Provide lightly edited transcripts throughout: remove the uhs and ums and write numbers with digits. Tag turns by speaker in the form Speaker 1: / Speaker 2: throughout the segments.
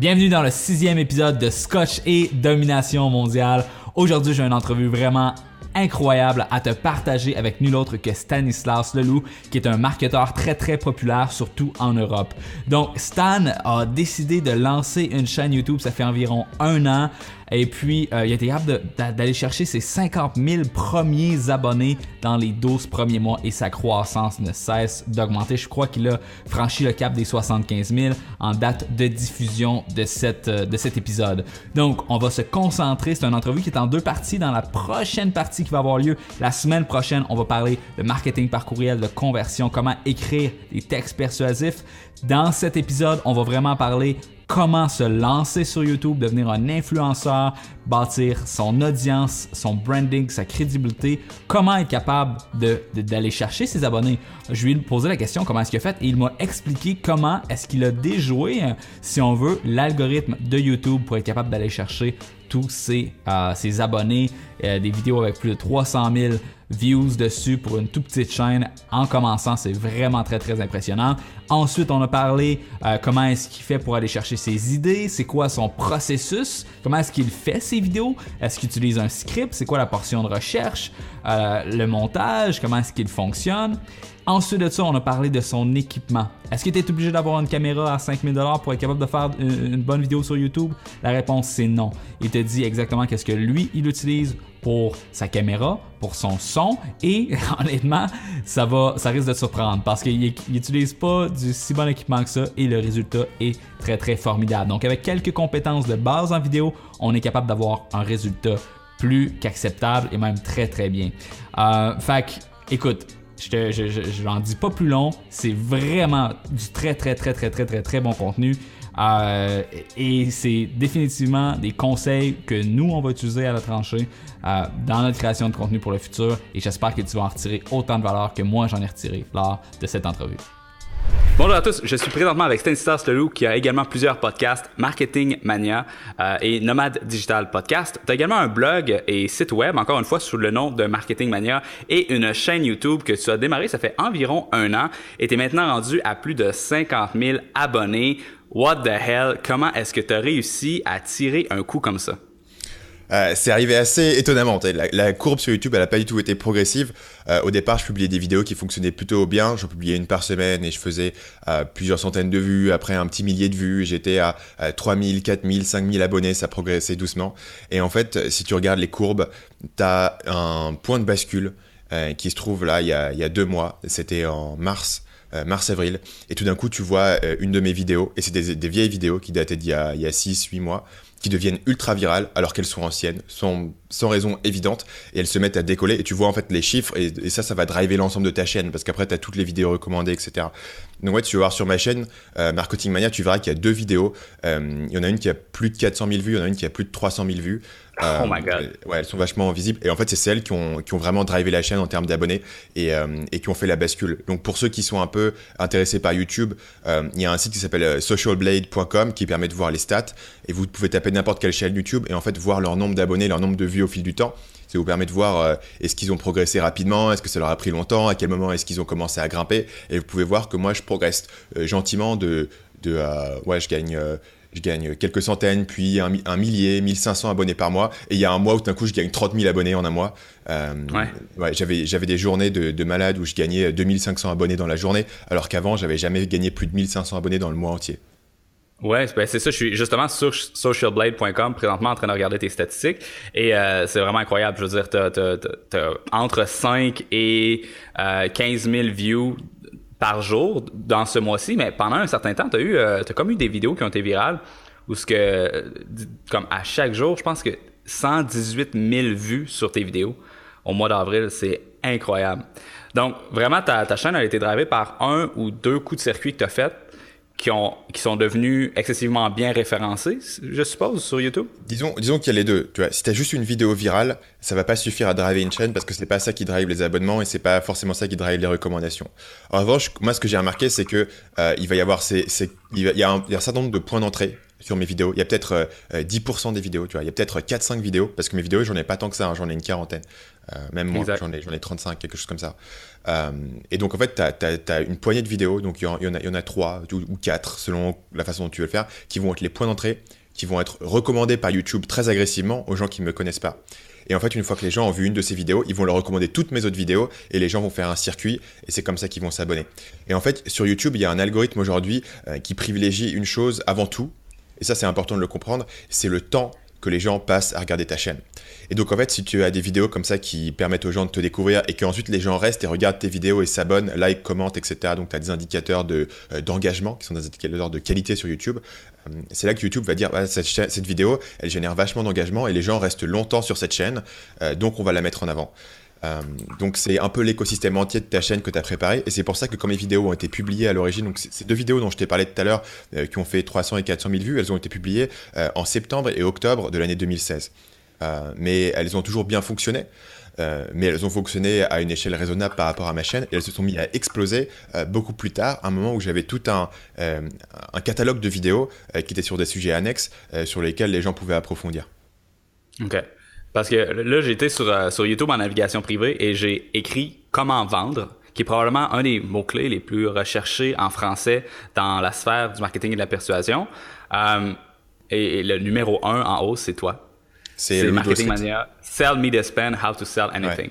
Speaker 1: Bienvenue dans le 6e épisode de Scotch et Domination mondiale. Aujourd'hui, j'ai une entrevue vraiment incroyable à te partager avec nul autre que Stanislas Leloup, qui est un marketeur très populaire, surtout en Europe. Donc, Stan a décidé de lancer une chaîne YouTube, ça fait environ 1 an. Et puis, il a été capable d'aller chercher ses 50 000 premiers abonnés dans les 12 premiers mois et sa croissance ne cesse d'augmenter. Je crois qu'il a franchi le cap des 75 000 en date de diffusion de cet épisode. Donc, on va se concentrer. C'est une entrevue qui est en 2 parties. Dans la prochaine partie qui va avoir lieu la semaine prochaine, on va parler de marketing par courriel, de conversion, comment écrire des textes persuasifs. Dans cet épisode, on va vraiment parler comment se lancer sur YouTube, devenir un influenceur, bâtir son audience, son branding, sa crédibilité, comment être capable d'aller chercher ses abonnés. Je lui ai posé la question comment est-ce qu'il a fait et il m'a expliqué comment est-ce qu'il a déjoué, si on veut, l'algorithme de YouTube pour être capable d'aller chercher tous ses abonnés, des vidéos avec plus de 300 000 views dessus pour une toute petite chaîne. En commençant, c'est vraiment très impressionnant. Ensuite, on a parlé comment est-ce qu'il fait pour aller chercher ses idées, c'est quoi son processus, comment est-ce qu'il fait ses vidéos, est-ce qu'il utilise un script, c'est quoi la portion de recherche, le montage, comment est-ce qu'il fonctionne. Ensuite de ça, on a parlé de son équipement. Est-ce qu'il était obligé d'avoir une caméra à 5 000 $ pour être capable de faire une bonne vidéo sur YouTube? La réponse, c'est non. Il te dit exactement qu'est-ce que lui, il utilise pour sa caméra, pour son son et honnêtement, ça risque de te surprendre parce qu'il n'utilise pas du si bon équipement que ça et le résultat est très formidable. Donc avec quelques compétences de base en vidéo, on est capable d'avoir un résultat plus qu'acceptable et même très bien. Fait que, écoute, je n'en dis pas plus long, c'est vraiment du très bon contenu. Et c'est définitivement des conseils que nous, on va utiliser à la tranchée dans notre création de contenu pour le futur et j'espère que tu vas en retirer autant de valeur que moi j'en ai retiré lors de cette entrevue. Bonjour à tous, je suis présentement avec Stanislas Leloup qui a également plusieurs podcasts, Marketing Mania et Nomade Digital Podcast. Tu as également un blog et site web, encore une fois sous le nom de Marketing Mania et une chaîne YouTube que tu as démarré, ça fait environ 1 an et tu es maintenant rendu à plus de 50 000 abonnés. What the hell? Comment est-ce que tu as réussi à tirer un coup comme ça?
Speaker 2: C'est arrivé assez étonnamment. La courbe sur YouTube, elle n'a pas du tout été progressive. Au départ, je publiais des vidéos qui fonctionnaient plutôt bien. J'en publiais 1 par semaine et je faisais plusieurs centaines de vues, après un petit millier de vues. J'étais à 3 000, 4 000, 5 000 abonnés, ça progressait doucement. Et en fait, si tu regardes les courbes, tu as un point de bascule qui se trouve là, il y a 2 mois. C'était en mars-avril. Et tout d'un coup, tu vois une de mes vidéos, et c'est des vieilles vidéos qui dataient d'il y a 6-8 mois, qui deviennent ultra virales alors qu'elles sont anciennes, sans raison évidente, et elles se mettent à décoller, et tu vois en fait les chiffres, et ça va driver l'ensemble de ta chaîne, parce qu'après tu as toutes les vidéos recommandées, etc. Donc ouais, tu vas voir sur ma chaîne, Marketing Mania, tu verras qu'il y a 2 vidéos, il y en a une qui a plus de 400 000 vues, il y en a une qui a plus de 300 000 vues.
Speaker 1: Oh my god.
Speaker 2: Ouais, elles sont vachement visibles, et en fait c'est celles qui ont vraiment drivé la chaîne en termes d'abonnés, et qui ont fait la bascule. Donc pour ceux qui sont un peu intéressés par YouTube, il y a un site qui s'appelle socialblade.com qui permet de voir les stats, et vous pouvez taper n'importe quelle chaîne YouTube et en fait voir leur nombre d'abonnés, leur nombre de vues au fil du temps. Ça vous permet de voir est-ce qu'ils ont progressé rapidement, est-ce que ça leur a pris longtemps, à quel moment est-ce qu'ils ont commencé à grimper, et vous pouvez voir que moi je progresse gentiment je gagne quelques centaines, puis un millier, 1500 abonnés par mois. Et il y a un mois où d'un coup, je gagne 30 000 abonnés en un mois. J'avais des journées de malade où je gagnais 2500 abonnés dans la journée, alors qu'avant, j'avais jamais gagné plus de 1500 abonnés dans le mois entier.
Speaker 1: Ouais, c'est ça, je suis justement sur socialblade.com présentement en train de regarder tes statistiques et c'est vraiment incroyable. Je veux dire, t'as entre 5 et 15 000 views par jour dans ce mois-ci, mais pendant un certain temps, t'as comme eu des vidéos qui ont été virales où comme à chaque jour, je pense que 118 000 vues sur tes vidéos au mois d'avril, c'est incroyable. Donc, vraiment, ta chaîne a été drivée par 1 ou 2 coups de circuit que t'as fait qui sont devenus excessivement bien référencés, je suppose, sur YouTube? Disons
Speaker 2: qu'il y a les deux. Tu vois, si tu as juste une vidéo virale, ça va pas suffire à driver une chaîne parce que c'est pas ça qui drive les abonnements et c'est pas forcément ça qui drive les recommandations. En revanche, moi, ce que j'ai remarqué, c'est que il va y avoir il y a un certain nombre de points d'entrée sur mes vidéos. Il y a peut-être 10% des vidéos, tu vois. Il y a peut-être 4-5 vidéos parce que mes vidéos, j'en ai pas tant que ça, hein, j'en ai une quarantaine. Même moi, j'en ai 35, quelque chose comme ça. Et donc, en fait, tu as une poignée de vidéos, donc il y en a 3 ou 4, selon la façon dont tu veux le faire, qui vont être les points d'entrée, qui vont être recommandés par YouTube très agressivement aux gens qui ne me connaissent pas. Et en fait, une fois que les gens ont vu une de ces vidéos, ils vont leur recommander toutes mes autres vidéos et les gens vont faire un circuit et c'est comme ça qu'ils vont s'abonner. Et en fait, sur YouTube, il y a un algorithme aujourd'hui qui privilégie une chose avant tout, et ça c'est important de le comprendre, c'est le temps que les gens passent à regarder ta chaîne. Et donc en fait, si tu as des vidéos comme ça qui permettent aux gens de te découvrir et qu'ensuite les gens restent et regardent tes vidéos et s'abonnent, like, commentent, etc. Donc tu as des indicateurs d'engagement qui sont des indicateurs de qualité sur YouTube. C'est là que YouTube va dire cette vidéo, elle génère vachement d'engagement et les gens restent longtemps sur cette chaîne, donc on va la mettre en avant. Donc c'est un peu l'écosystème entier de ta chaîne que tu as préparé et c'est pour ça que quand mes vidéos ont été publiées à l'origine, donc ces 2 vidéos dont je t'ai parlé tout à l'heure qui ont fait 300 et 400 000 vues, elles ont été publiées en septembre et octobre de l'année 2016. Mais elles ont toujours bien fonctionné, mais elles ont fonctionné à une échelle raisonnable par rapport à ma chaîne et elles se sont mis à exploser beaucoup plus tard, à un moment où j'avais tout un catalogue de vidéos qui étaient sur des sujets annexes sur lesquels les gens pouvaient approfondir.
Speaker 3: OK. Parce que là, j'étais sur YouTube en navigation privée et j'ai écrit « Comment vendre », qui est probablement un des mots-clés les plus recherchés en français dans la sphère du marketing et de la persuasion. Et le numéro 1 en haut, c'est toi. C'est le Marketing Mania. Sell me this pen, how to sell anything.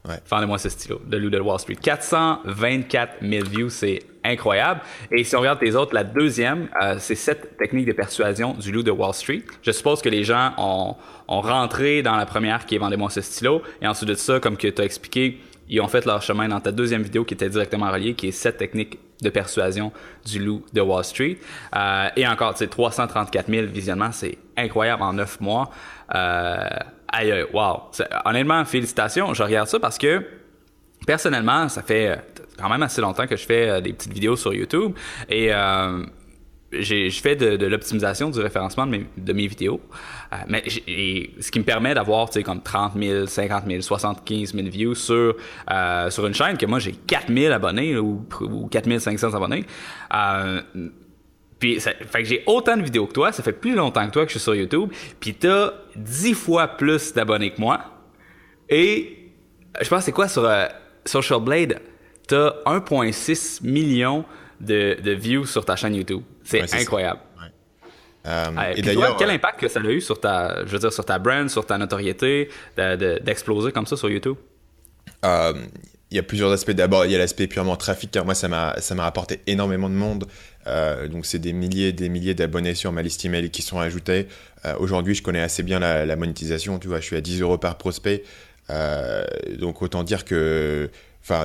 Speaker 2: Ouais.
Speaker 3: Vendez-moi ce stylo, de Lou de Wall Street. 424 000 views, c'est incroyable. Et si on regarde les autres, la deuxième, c'est 7 techniques de persuasion du Lou de Wall Street. Je suppose que les gens ont rentré dans la première qui est Vendez-moi ce stylo. Et ensuite de ça, comme que tu as expliqué, ils ont fait leur chemin dans ta deuxième vidéo qui était directement reliée, qui est 7 techniques de persuasion du Lou de Wall Street. Et encore, tu sais, 334 000 visionnements, c'est incroyable en 9 mois. Aïe, wow. Honnêtement, félicitations. Je regarde ça parce que, personnellement, ça fait quand même assez longtemps que je fais des petites vidéos sur YouTube. Et je fais de l'optimisation du référencement de mes vidéos. Mais ce qui me permet d'avoir, tu sais, comme 30 000, 50 000, 75 000 views sur une chaîne que moi, j'ai 4 000 abonnés ou 4 500 abonnés. Puis, fait que j'ai autant de vidéos que toi, ça fait plus longtemps que toi que je suis sur YouTube, puis t'as 10 fois plus d'abonnés que moi, et je pense c'est quoi sur Social Blade, t'as 1,6 million de views sur ta chaîne YouTube. C'est incroyable.
Speaker 2: Et
Speaker 3: d'ailleurs, toi, quel impact que ça a eu sur ta brand, sur ta notoriété, d'exploser comme ça sur YouTube?
Speaker 2: Il y a plusieurs aspects. D'abord, il y a l'aspect purement trafic, car moi, ça m'a rapporté énormément de monde. Donc, c'est des milliers d'abonnés sur ma liste email qui sont ajoutés. Aujourd'hui, je connais assez bien la monétisation. Tu vois, je suis à 10 € par prospect. Donc, autant dire que,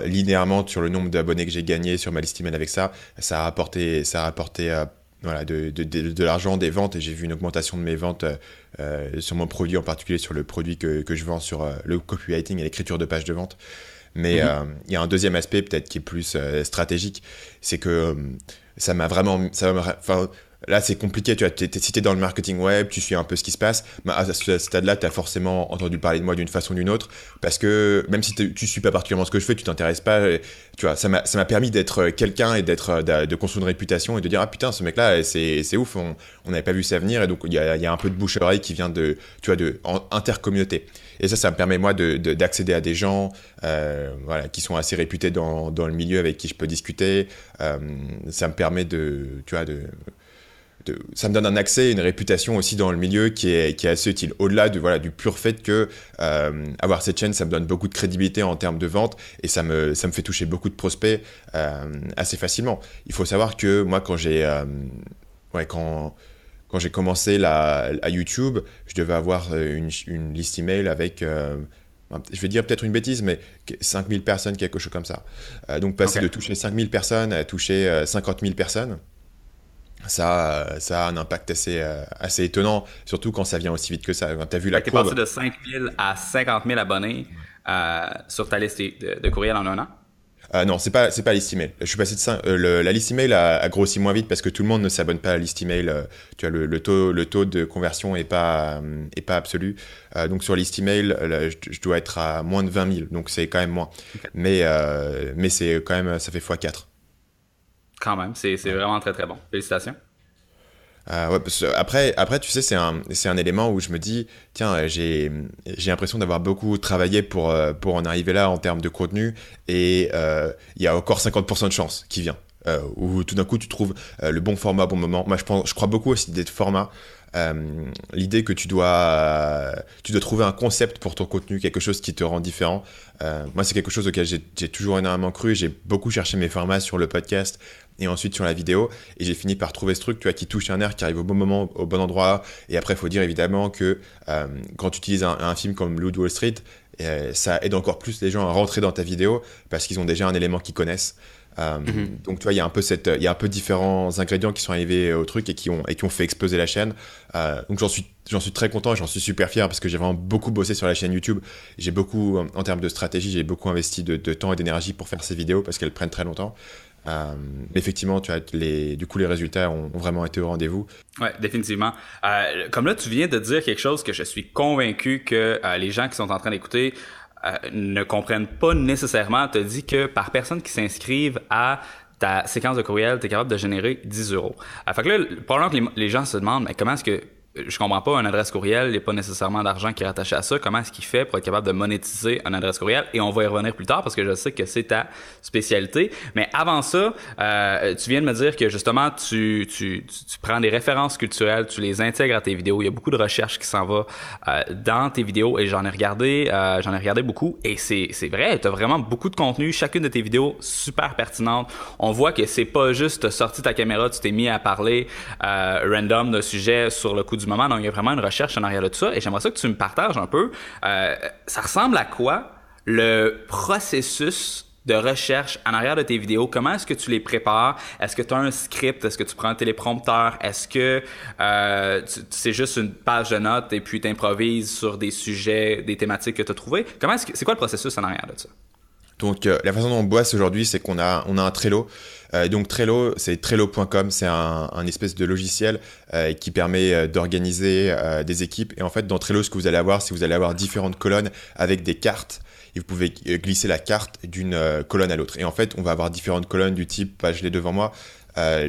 Speaker 2: linéairement, sur le nombre d'abonnés que j'ai gagné sur ma liste email avec ça, ça a rapporté voilà, de l'argent, des ventes, et j'ai vu une augmentation de mes ventes sur mon produit, en particulier sur le produit que je vends sur le copywriting et l'écriture de pages de vente. Mais il y a un deuxième aspect peut-être qui est plus stratégique, c'est que là c'est compliqué, tu vois, si t'es dans le marketing web, tu suis un peu ce qui se passe, mais à ce stade-là, tu as forcément entendu parler de moi d'une façon ou d'une autre, parce que même si tu suis pas particulièrement ce que je fais, tu t'intéresses pas, tu vois, ça m'a permis d'être quelqu'un et de construire une réputation et de dire ah putain, ce mec-là, c'est ouf, on n'avait pas vu ça venir, et donc il y a un peu de bouche-oreille qui vient de intercommunauté. Et ça me permet moi d'accéder à des gens voilà, qui sont assez réputés dans le milieu, avec qui je peux discuter. Ça me permet ça me donne un accès, une réputation aussi dans le milieu qui est assez utile. Au-delà du pur fait que avoir cette chaîne, ça me donne beaucoup de crédibilité en termes de vente, et ça me fait toucher beaucoup de prospects assez facilement. Il faut savoir que moi, quand j'ai commencé à YouTube, je devais avoir une liste email avec, je vais dire peut-être une bêtise, mais 5000 personnes, quelque chose comme ça. Donc passer de toucher 5000 personnes à toucher 50 000 personnes, ça a un impact assez étonnant, surtout quand ça vient aussi vite que ça. Quand tu as vu la courbe.
Speaker 3: Tu es passé de 5000 à 50 000 abonnés sur ta liste de courriel en un an?
Speaker 2: Non, c'est pas la liste email. Je suis passé la liste email a grossi moins vite parce que tout le monde ne s'abonne pas à la liste email. Tu as le taux de conversion est pas absolu. Donc sur liste email, je dois être à moins de 20 000. Donc c'est quand même moins. Okay. Mais c'est quand même, ça fait x4.
Speaker 3: Quand même, c'est vraiment très très bon. Félicitations.
Speaker 2: Ouais, parce que après, tu sais, c'est un élément où je me dis, tiens, j'ai l'impression d'avoir beaucoup travaillé pour en arriver là en termes de contenu, et il y a encore 50% de chance qui vient. Où tout d'un coup, tu trouves le bon format au bon moment. Moi, je crois beaucoup aussi l'idée de format. L'idée que tu dois trouver un concept pour ton contenu, quelque chose qui te rend différent. Moi, c'est quelque chose auquel j'ai toujours énormément cru. J'ai beaucoup cherché mes formats sur le podcast et ensuite sur la vidéo, et j'ai fini par trouver ce truc, tu vois, qui touche un nerf, qui arrive au bon moment, au bon endroit. Et après, il faut dire évidemment que quand tu utilises un film comme Loup de Wall Street, ça aide encore plus les gens à rentrer dans ta vidéo parce qu'ils ont déjà un élément qu'ils connaissent. Donc tu vois, il y a un peu différents ingrédients qui sont arrivés au truc et qui ont fait exploser la chaîne. Donc j'en suis très content, j'en suis super fier parce que j'ai vraiment beaucoup bossé sur la chaîne YouTube. J'ai beaucoup, en termes de stratégie, j'ai beaucoup investi de temps et d'énergie pour faire ces vidéos parce qu'elles prennent très longtemps. Effectivement, tu vois, du coup, les résultats ont vraiment été au rendez-vous.
Speaker 3: Ouais, définitivement. Comme là, tu viens de dire quelque chose que je suis convaincu que les gens qui sont en train d'écouter ne comprennent pas nécessairement. Tu as dit que par personne qui s'inscrivent à ta séquence de courriel, tu es capable de générer 10 euros. Fait que là, probablement que les gens se demandent, mais comment est-ce que je comprends pas, une adresse courriel, il n'y a pas nécessairement d'argent qui est rattaché à ça. Comment est-ce qu'il fait pour être capable de monétiser une adresse courriel? Et on va y revenir plus tard parce que je sais que c'est ta spécialité. Mais avant ça, tu viens de me dire que justement, tu prends des références culturelles, tu les intègres à tes vidéos. Il y a beaucoup de recherche qui s'en va dans tes vidéos et j'en ai regardé beaucoup. Et c'est vrai, tu as vraiment beaucoup de contenu. Chacune de tes vidéos, super pertinente. On voit que c'est pas juste t'as sorti ta caméra, tu t'es mis à parler random d'un sujet sur le coup du moment. Donc, il y a vraiment une recherche en arrière de tout ça. Et j'aimerais ça que tu me partages un peu. Ça ressemble à quoi le processus de recherche en arrière de tes vidéos? Comment est-ce que tu les prépares? Est-ce que tu as un script? Est-ce que tu prends un téléprompteur? Est-ce que c'est juste une page de notes et puis tu improvises sur des sujets, des thématiques que tu as trouvées? C'est quoi le processus en arrière de ça?
Speaker 2: Donc, la façon dont on bosse aujourd'hui, c'est qu'on a un Trello. Donc Trello, c'est trello.com, c'est un espèce de logiciel qui permet d'organiser des équipes. Et en fait, dans Trello, ce que vous allez avoir, c'est que vous allez avoir différentes colonnes avec des cartes. Et vous pouvez glisser la carte d'une colonne à l'autre. Et en fait, on va avoir différentes colonnes du type, je l'ai devant moi,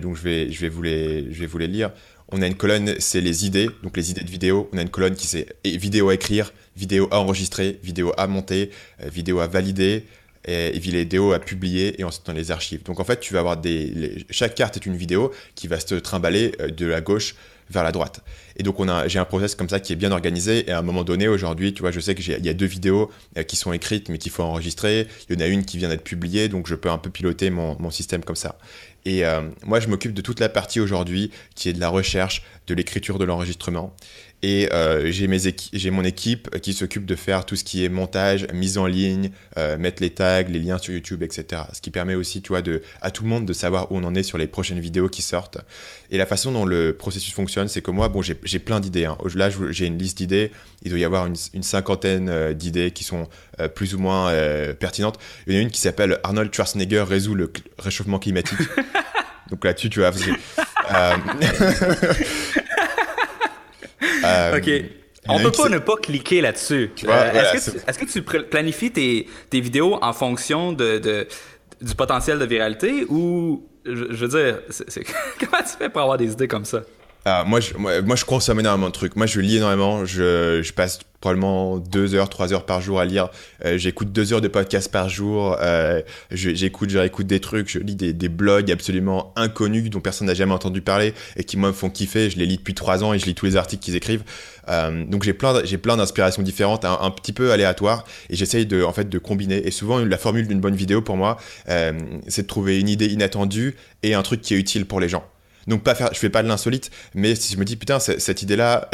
Speaker 2: donc je vais vous les lire. On a une colonne, c'est les idées, donc les idées de vidéo. On a une colonne qui c'est vidéo à écrire, vidéo à enregistrer, vidéo à monter, vidéo à valider, et vidéo à publier, et ensuite dans les archives. Donc en fait, tu vas avoir chaque carte est une vidéo qui va se trimballer de la gauche vers la droite. Et donc j'ai un process comme ça qui est bien organisé, et à un moment donné, aujourd'hui, tu vois, je sais qu'il y a 2 vidéos qui sont écrites mais qu'il faut enregistrer. Il y en a une qui vient d'être publiée, donc je peux un peu piloter mon système comme ça. Et moi, je m'occupe de toute la partie aujourd'hui qui est de la recherche, de l'écriture, de l'enregistrement. Et j'ai mon équipe qui s'occupe de faire tout ce qui est montage, mise en ligne, mettre les tags, les liens sur YouTube, etc. Ce qui permet aussi, tu vois, à tout le monde de savoir où on en est sur les prochaines vidéos qui sortent. Et la façon dont le processus fonctionne, c'est que moi, bon, j'ai plein d'idées. Hein. Là, j'ai une liste d'idées. Il doit y avoir une cinquantaine d'idées qui sont plus ou moins pertinentes. Il y en a une qui s'appelle Arnold Schwarzenegger résout le réchauffement climatique. Donc là-dessus, tu vois...
Speaker 3: OK. On peut pas ne pas cliquer là-dessus. Est-ce que tu planifies tes vidéos en fonction du potentiel de viralité ou, je veux dire, comment tu fais pour avoir des idées comme ça?
Speaker 2: Moi, je consomme énormément de trucs. Moi, je lis énormément. Je passe probablement 2 heures, 3 heures par jour à lire. J'écoute 2 heures de podcasts par jour. Je réécoute des trucs. Je lis des blogs absolument inconnus dont personne n'a jamais entendu parler et qui, moi, me font kiffer. Je les lis depuis 3 ans et je lis tous les articles qu'ils écrivent. Donc, j'ai plein d'inspirations différentes, un petit peu aléatoires, et j'essaye de combiner. Et souvent, la formule d'une bonne vidéo, pour moi, c'est de trouver une idée inattendue et un truc qui est utile pour les gens. Donc je fais pas de l'insolite, mais si je me dis putain, cette idée-là,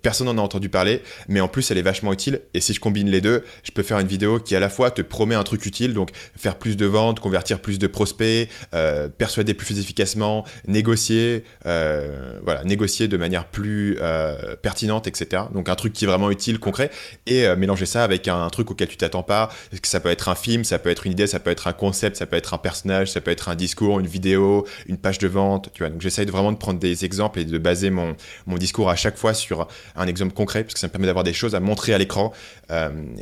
Speaker 2: personne n'en a entendu parler, mais en plus elle est vachement utile, et si je combine les deux, je peux faire une vidéo qui à la fois te promet un truc utile, donc faire plus de ventes, convertir plus de prospects, persuader plus efficacement, négocier de manière plus pertinente, etc. Donc un truc qui est vraiment utile, concret, et mélanger ça avec un truc auquel tu t'attends pas. Parce que ça peut être un film, ça peut être une idée, ça peut être un concept, ça peut être un personnage, ça peut être un discours, une vidéo, une page de vente, tu vois. Donc j'essaye vraiment de prendre des exemples et de baser mon discours à chaque fois sur un exemple concret, parce que ça me permet d'avoir des choses à montrer à l'écran.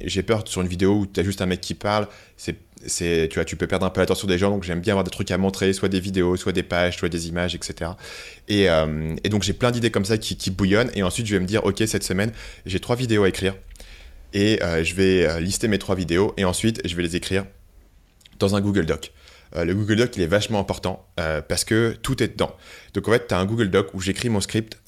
Speaker 2: J'ai peur sur une vidéo où tu as juste un mec qui parle, tu vois, tu peux perdre un peu l'attention des gens, donc j'aime bien avoir des trucs à montrer, soit des vidéos, soit des pages, soit des images, etc. Et donc j'ai plein d'idées comme ça qui bouillonnent, et ensuite je vais me dire, ok, cette semaine, j'ai 3 vidéos à écrire, et je vais lister mes 3 vidéos, et ensuite je vais les écrire dans un Google Doc. Le Google Doc, il est vachement important parce que tout est dedans. Donc en fait, tu as un Google Doc où j'écris mon script.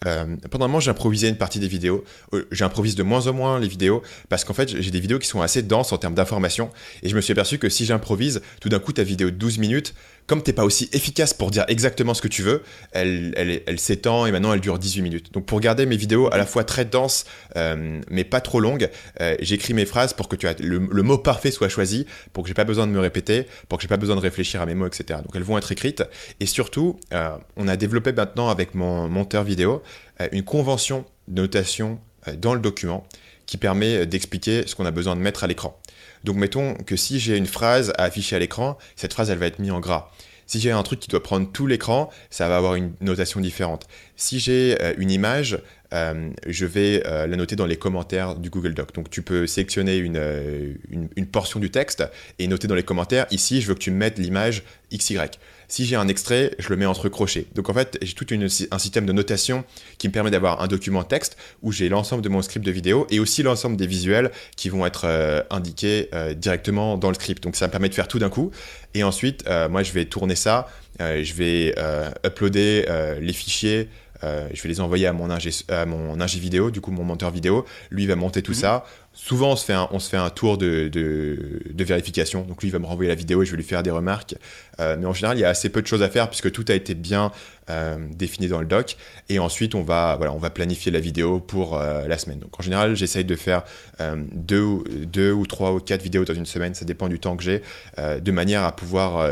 Speaker 2: Pendant un moment, j'improvisais une partie des vidéos. J'improvise de moins en moins les vidéos parce qu'en fait, j'ai des vidéos qui sont assez denses en termes d'information. Et je me suis aperçu que si j'improvise, tout d'un coup, ta vidéo de 12 minutes, comme t'es pas aussi efficace pour dire exactement ce que tu veux, elle s'étend et maintenant elle dure 18 minutes. Donc pour garder mes vidéos à la fois très denses mais pas trop longues, j'écris mes phrases pour que le mot parfait soit choisi, pour que j'ai pas besoin de me répéter, pour que j'ai pas besoin de réfléchir à mes mots, etc. Donc elles vont être écrites. Et surtout, on a développé maintenant avec mon monteur vidéo une convention de notation dans le document qui permet d'expliquer ce qu'on a besoin de mettre à l'écran. Donc mettons que si j'ai une phrase à afficher à l'écran, cette phrase elle va être mise en gras. Si j'ai un truc qui doit prendre tout l'écran, ça va avoir une notation différente. Si j'ai une image, je vais la noter dans les commentaires du Google Doc. Donc tu peux sélectionner une portion du texte et noter dans les commentaires, ici je veux que tu me mettes l'image XY. Si j'ai un extrait, je le mets entre crochets. Donc en fait, j'ai tout un système de notation qui me permet d'avoir un document texte où j'ai l'ensemble de mon script de vidéo et aussi l'ensemble des visuels qui vont être indiqués directement dans le script. Donc ça me permet de faire tout d'un coup. Et ensuite, moi je vais tourner ça, je vais uploader les fichiers. Je vais les envoyer à mon ingé vidéo, du coup mon monteur vidéo. Lui il va monter tout ça. Souvent on se fait un tour de vérification. Donc lui il va me renvoyer la vidéo et je vais lui faire des remarques. Mais en général il y a assez peu de choses à faire puisque tout a été bien défini dans le doc. Et ensuite on va planifier la vidéo pour la semaine. Donc en général j'essaye de faire 2 ou 3 ou 4 vidéos dans une semaine. Ça dépend du temps que j'ai. De manière à pouvoir,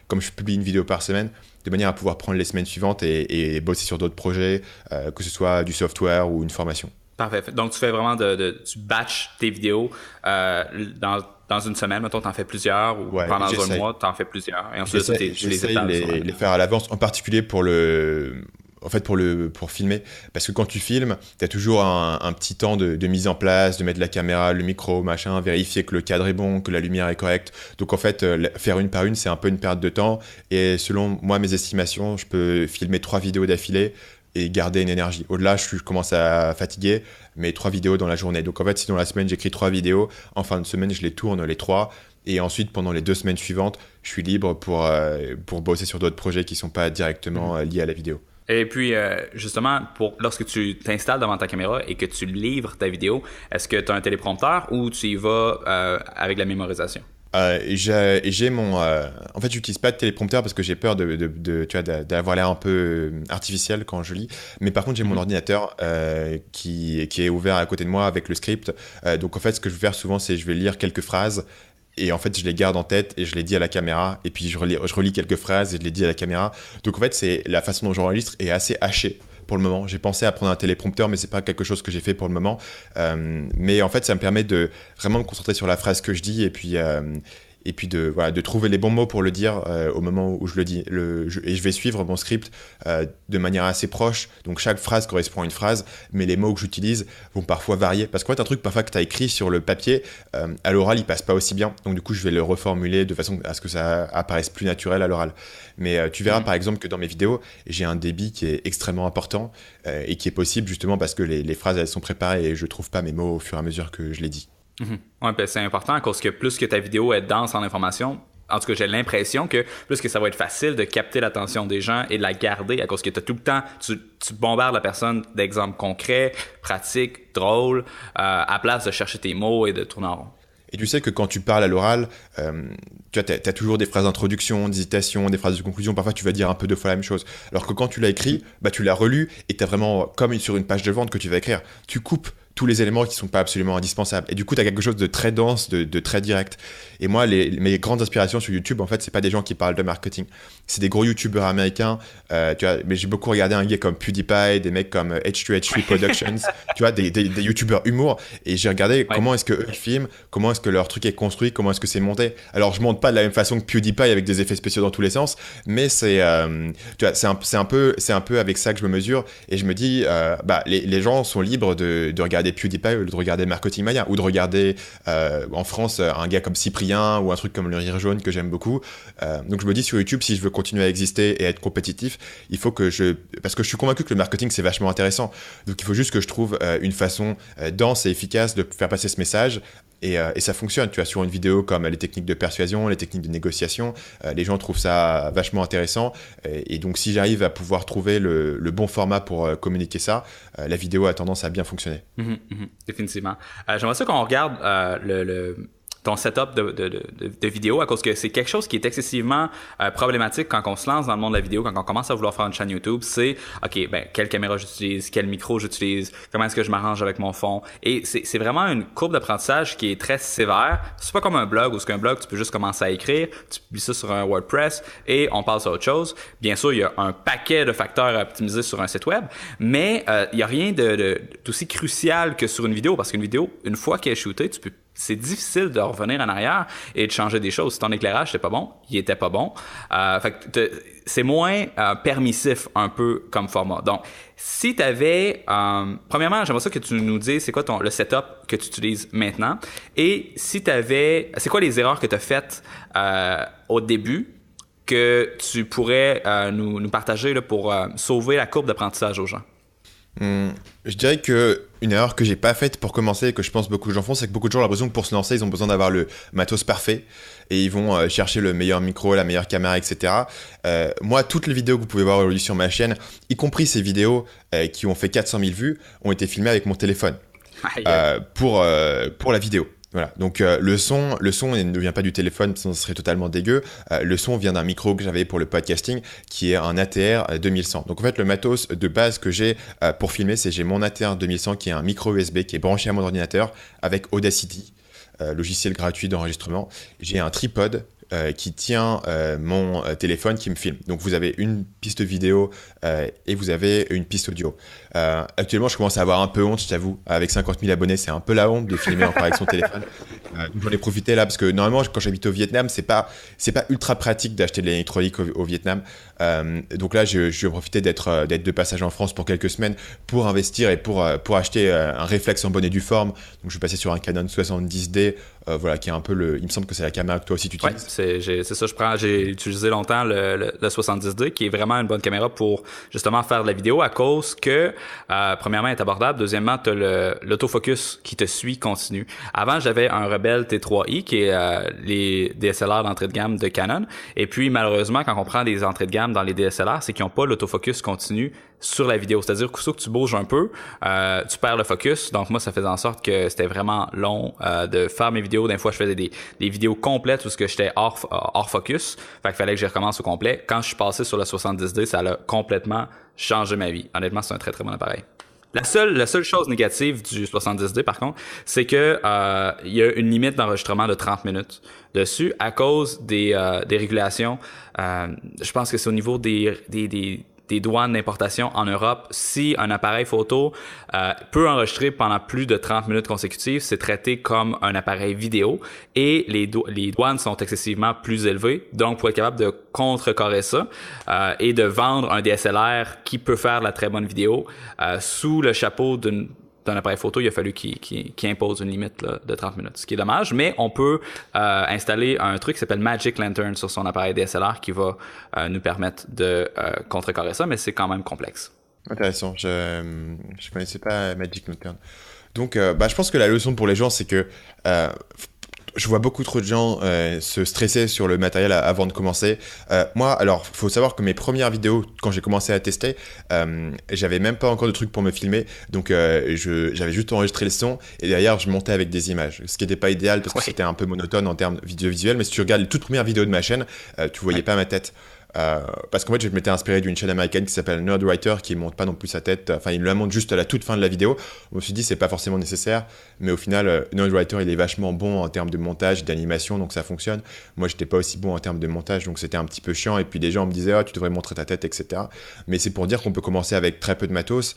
Speaker 2: comme je publie une vidéo par semaine, de manière à pouvoir prendre les semaines suivantes et bosser sur d'autres projets, que ce soit du software ou une formation.
Speaker 3: Parfait. Donc, tu fais vraiment tu batches tes vidéos dans une semaine. Mettons, tu en fais plusieurs ou pendant un mois, tu en fais plusieurs. Et ensuite, tu les étales.
Speaker 2: Les faire à l'avance, en particulier pour filmer, parce que quand tu filmes, tu as toujours un petit temps de mise en place, de mettre la caméra, le micro, machin, vérifier que le cadre est bon, que la lumière est correcte. Donc en fait, faire une par une, c'est un peu une perte de temps. Et selon moi, mes estimations, je peux filmer 3 vidéos d'affilée et garder une énergie. Au-delà, je commence à fatiguer, mais 3 vidéos dans la journée. Donc en fait, si dans la semaine, j'écris 3 vidéos, en fin de semaine, je les tourne les 3. Et ensuite, pendant les 2 semaines suivantes, je suis libre pour bosser sur d'autres projets qui ne sont pas directement liés à la vidéo.
Speaker 3: Et puis, justement, lorsque tu t'installes devant ta caméra et que tu livres ta vidéo, est-ce que tu as un téléprompteur ou tu y vas avec la mémorisation?
Speaker 2: J'ai mon... En fait, j'utilise pas de téléprompteur parce que j'ai peur d'avoir l'air un peu artificiel quand je lis. Mais par contre, j'ai mon ordinateur qui est ouvert à côté de moi avec le script. Donc en fait, ce que je vais faire souvent, c'est je vais lire quelques phrases. Et en fait, je les garde en tête et je les dis à la caméra. Et puis, je relis quelques phrases et je les dis à la caméra. Donc, en fait, c'est la façon dont j'enregistre est assez hachée pour le moment. J'ai pensé à prendre un téléprompteur, mais c'est pas quelque chose que j'ai fait pour le moment. Mais en fait, ça me permet de vraiment me concentrer sur la phrase que je dis et puis de trouver les bons mots pour le dire au moment où je le dis. Et je vais suivre mon script de manière assez proche. Donc chaque phrase correspond à une phrase, mais les mots que j'utilise vont parfois varier. Parce qu'en fait, un truc parfois que tu as écrit sur le papier, à l'oral, il passe pas aussi bien. Donc du coup, je vais le reformuler de façon à ce que ça apparaisse plus naturel à l'oral. Mais tu verras par exemple que dans mes vidéos, j'ai un débit qui est extrêmement important et qui est possible justement parce que les phrases, elles sont préparées et je trouve pas mes mots au fur et à mesure que je les dis.
Speaker 3: Oui, ben c'est important à cause que plus que ta vidéo est dense en information, en tout cas j'ai l'impression que plus que ça va être facile de capter l'attention des gens et de la garder à cause que tu as tout le temps, tu bombardes la personne d'exemples concrets, pratiques, drôles, à place de chercher tes mots et de tourner en rond.
Speaker 2: Et tu sais que quand tu parles à l'oral, tu as toujours des phrases d'introduction, d'hésitation, des phrases de conclusion. Parfois, tu vas dire un peu 2 fois la même chose. Alors que quand tu l'as écrit, tu l'as relu et tu as vraiment, comme sur une page de vente que tu vas écrire, tu coupes tous les éléments qui sont pas absolument indispensables. Et du coup, tu as quelque chose de très dense, de très direct. Et moi, mes grandes inspirations sur YouTube, en fait, c'est pas des gens qui parlent de marketing. C'est des gros YouTubeurs américains. Tu vois, mais j'ai beaucoup regardé un gars comme PewDiePie, des mecs comme H2H3 Productions, tu vois, des YouTubeurs humour. Et j'ai regardé comment est-ce que eux filment, comment est-ce que leur truc est construit, comment est-ce que c'est monté. Alors, je monte pas de la même façon que PewDiePie avec des effets spéciaux dans tous les sens, mais c'est un peu avec ça que je me mesure. Et je me dis, les gens sont libres de regarder PewDiePie ou de regarder Marketing Mania ou de regarder en France un gars comme Cyprien ou un truc comme Le Rire Jaune que j'aime beaucoup. Donc je me dis sur YouTube, si je veux continuer à exister et être compétitif, il faut que parce que je suis convaincu que le marketing c'est vachement intéressant. Donc il faut juste que je trouve une façon dense et efficace de faire passer ce message. Et ça fonctionne, tu vois, sur une vidéo comme les techniques de persuasion, les techniques de négociation, les gens trouvent ça vachement intéressant. Et donc, si j'arrive à pouvoir trouver le bon format pour communiquer ça, la vidéo a tendance à bien fonctionner.
Speaker 3: Définitivement. J'aimerais ça qu'on regarde ton setup de vidéo, à cause que c'est quelque chose qui est excessivement problématique quand on se lance dans le monde de la vidéo, quand on commence à vouloir faire une chaîne YouTube, c'est OK, quelle caméra j'utilise, quel micro j'utilise, comment est-ce que je m'arrange avec mon fond. Et c'est vraiment une courbe d'apprentissage qui est très sévère. C'est pas comme un blog, où c'est qu'un blog, tu peux juste commencer à écrire, tu publies ça sur un WordPress et on passe à autre chose. Bien sûr, il y a un paquet de facteurs à optimiser sur un site web, mais il y a rien d'aussi crucial que sur une vidéo, parce qu'une vidéo, une fois qu'elle est shootée, c'est difficile de revenir en arrière et de changer des choses. Si ton éclairage n'était pas bon, il était pas bon. C'est moins permissif un peu comme format. Donc, si tu avais... premièrement, j'aimerais ça que tu nous dises c'est quoi le setup que tu utilises maintenant. Et si tu avais... C'est quoi les erreurs que tu as faites au début que tu pourrais nous partager là, pour sauver la courbe d'apprentissage aux gens?
Speaker 2: Je dirais que une erreur que j'ai pas faite pour commencer et que je pense beaucoup de gens font, c'est que beaucoup de gens ont l'impression que pour se lancer, ils ont besoin d'avoir le matos parfait et ils vont chercher le meilleur micro, la meilleure caméra, etc. Moi, toutes les vidéos que vous pouvez voir aujourd'hui sur ma chaîne, y compris ces vidéos qui ont fait 400 000 vues, ont été filmées avec mon téléphone pour la vidéo. Voilà, donc le son ne vient pas du téléphone, sinon ce serait totalement dégueu. Le son vient d'un micro que j'avais pour le podcasting, qui est un ATR 2100. Donc en fait, le matos de base que j'ai pour filmer, j'ai mon ATR 2100 qui est un micro USB qui est branché à mon ordinateur avec Audacity, logiciel gratuit d'enregistrement. J'ai un tripod qui tient mon téléphone qui me filme. Donc vous avez une piste vidéo et vous avez une piste audio. Actuellement, je commence à avoir un peu honte, je t'avoue. Avec 50 000 abonnés, c'est un peu la honte de filmer encore avec son téléphone. Donc j'en ai profité là parce que normalement, quand j'habite au Vietnam, c'est pas ultra pratique d'acheter de l'électronique au Vietnam. Donc là, je vais profiter d'être de passage en France pour quelques semaines pour investir et pour acheter un réflexe en bonne et due forme. Donc je vais passer sur un Canon 70D, voilà, qui est un peu il me semble que c'est la caméra que toi aussi tu utilises.
Speaker 3: Ouais, c'est ça, j'ai utilisé longtemps le 70D, qui est vraiment une bonne caméra pour justement faire de la vidéo, à cause que premièrement, elle est abordable, deuxièmement, tu as l'autofocus qui te suit continu. Avant, j'avais un Rebel T3i qui est les DSLR d'entrée de gamme de Canon, et puis malheureusement, quand on prend des entrées de gamme dans les DSLR, c'est qu'ils n'ont pas l'autofocus continu sur la vidéo, c'est-à-dire que que tu bouges un peu, tu perds le focus. Donc moi, ça faisait en sorte que c'était vraiment long de faire mes vidéos. Des fois, je faisais des vidéos complètes où j'étais hors focus, fait qu'il fallait que je recommence au complet. Quand je suis passé sur le 70D, ça a complètement changé ma vie. Honnêtement, c'est un très très bon appareil. La seule chose négative du 70D, par contre, c'est que il y a une limite d'enregistrement de 30 minutes dessus à cause des régulations. Je pense que c'est au niveau des douanes d'importation en Europe. Si un appareil photo peut enregistrer pendant plus de 30 minutes consécutives, c'est traité comme un appareil vidéo et les douanes sont excessivement plus élevées. Donc, pour être capable de contrecarrer ça et de vendre un DSLR qui peut faire de la très bonne vidéo sous le chapeau d'un appareil photo, il a fallu qu'il impose une limite là, de 30 minutes, ce qui est dommage, mais on peut installer un truc qui s'appelle Magic Lantern sur son appareil DSLR qui va nous permettre de contrecarrer ça, mais c'est quand même complexe.
Speaker 2: Intéressant, je connaissais pas Magic Lantern. Donc, je pense que la leçon pour les gens, c'est que je vois beaucoup trop de gens se stresser sur le matériel avant de commencer. Moi, alors, faut savoir que mes premières vidéos, quand j'ai commencé à tester, j'avais même pas encore de trucs pour me filmer. Donc, j'avais juste enregistré le son et derrière, je montais avec des images. Ce qui n'était pas idéal parce que c'était un peu monotone en termes visuels. Mais si tu regardes les toutes premières vidéos de ma chaîne, tu voyais pas ma tête. Parce qu'en fait, je m'étais inspiré d'une chaîne américaine qui s'appelle Nerdwriter, qui monte pas non plus sa tête. Enfin, il la monte juste à la toute fin de la vidéo. Je me suis dit, c'est pas forcément nécessaire. Mais au final, Nerdwriter, il est vachement bon en termes de montage, d'animation, donc ça fonctionne. Moi, j'étais pas aussi bon en termes de montage, donc c'était un petit peu chiant. Et puis, des gens me disaient, tu devrais montrer ta tête, etc. Mais c'est pour dire qu'on peut commencer avec très peu de matos.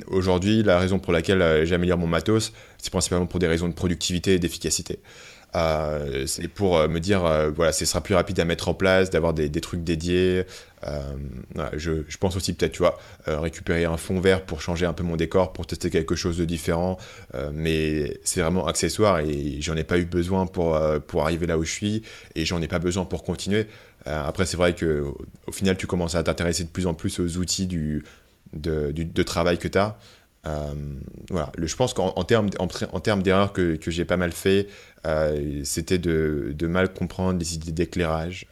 Speaker 2: Aujourd'hui, la raison pour laquelle j'améliore mon matos, c'est principalement pour des raisons de productivité et d'efficacité. C'est pour me dire, voilà, ce sera plus rapide à mettre en place, d'avoir des trucs dédiés. Voilà, je pense aussi peut-être, tu vois, récupérer un fond vert pour changer un peu mon décor, pour tester quelque chose de différent. Mais c'est vraiment accessoire et j'en ai pas eu besoin pour arriver là où je suis et j'en ai pas besoin pour continuer. Après, c'est vrai que au final, tu commences à t'intéresser de plus en plus aux outils de travail que tu as. Voilà. Je pense qu'en termes d'erreurs que j'ai pas mal fait, c'était de mal comprendre les idées d'éclairage.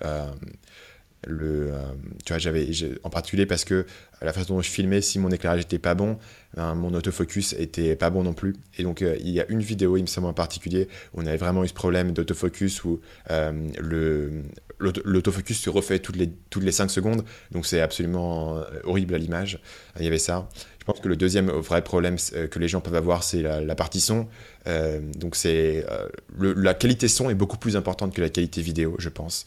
Speaker 2: Tu vois, en particulier parce que la façon dont je filmais, si mon éclairage était pas bon, mon autofocus était pas bon non plus. Et donc, il y a une vidéo, il me semble en particulier, où on avait vraiment eu ce problème d'autofocus où l'autofocus se refait toutes les 5 secondes. Donc, c'est absolument horrible à l'image. Il y avait ça. Je pense que le deuxième vrai problème que les gens peuvent avoir, c'est la partie son. Donc, la qualité son est beaucoup plus importante que la qualité vidéo, je pense.